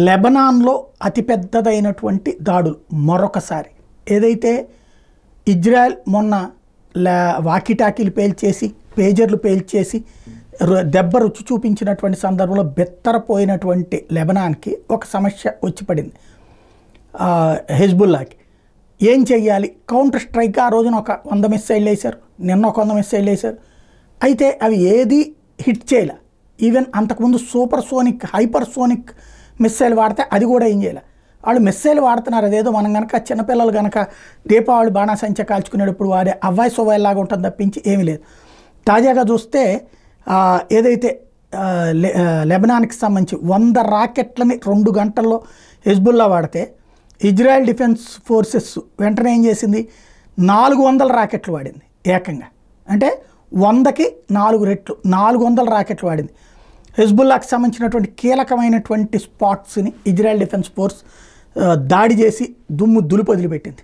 లెబనాన్లో అతిపెద్దదైనటువంటి దాడులు మరొకసారి. ఏదైతే ఇజ్రాయెల్ మొన్న వాకిటాకీలు పేల్చేసి పేజర్లు పేల్చేసి దెబ్బ రుచి చూపించినటువంటి సందర్భంలో బెత్తరపోయినటువంటి లెబనాన్కి ఒక సమస్య వచ్చి పడింది. హెజ్బుల్లాకి ఏం చెయ్యాలి? కౌంటర్ స్ట్రైక్ ఆ రోజున ఒక 100 మిస్సైళ్ళు వేశారు, నిన్న ఒక 100 మిస్సైళ్ళు వేశారు. అయితే అవి ఏది హిట్ చేయలే. ఈవెన్ అంతకుముందు super sonic hyper sonic missile వాడితే అది కూడా ఏం చేయలే. వాళ్ళు మిస్సైల్ వాడుతున్నారు. అదేదో మనం కనుక చిన్నపిల్లలు కనుక దీపావళి బాణాసంచ కాల్చుకునేటప్పుడు వాడే అవ్వాయి సోవాయిలాగా ఉంటుంది తప్పించి ఏమీ లేదు. తాజాగా చూస్తే ఏదైతే లెబనాన్కి సంబంధించి 100 రాకెట్లని 2 గంటల్లో హెజ్బుల్లా వాడితే ఇజ్రాయెల్ డిఫెన్స్ ఫోర్సెస్ వెంటనే ఏం చేసింది? 400 రాకెట్లు వాడింది ఏకంగా. అంటే 100కి 4 రెట్లు 400 రాకెట్లు వాడింది. హెజ్బుల్లాకి సంబంధించినటువంటి కీలకమైనటువంటి స్పాట్స్ని ఇజ్రాయెల్ డిఫెన్స్ ఫోర్స్ దాడి చేసి దుమ్ము దులుపు వదిలిపెట్టింది.